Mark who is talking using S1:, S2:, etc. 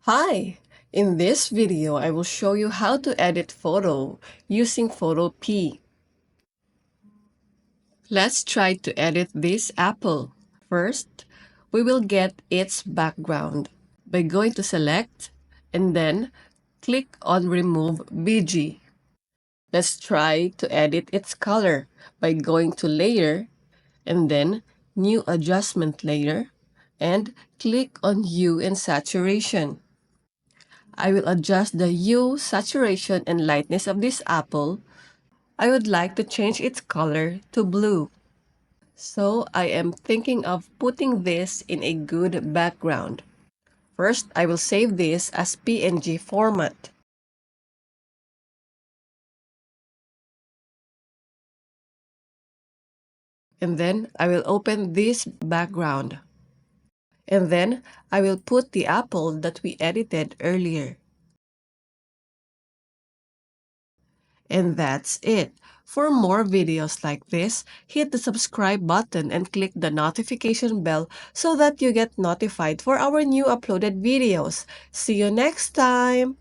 S1: Hi! In this video, I will show you how to edit photo using Photopea. Let's try to edit this apple. First, we will get its background by going to Select and then click on Remove BG. Let's try to edit its color by going to Layer and then New Adjustment Layer and click on Hue and Saturation. I will adjust the hue, saturation, and lightness of this apple. I would like to change its color to blue. So I am thinking of putting this in a good background. First, I will save this as PNG format. And then I will open this background. And then I will put the apple that we edited earlier. And that's it. For more videos like this, hit the subscribe button and click the notification bell so that you get notified for our new uploaded videos. See you next time!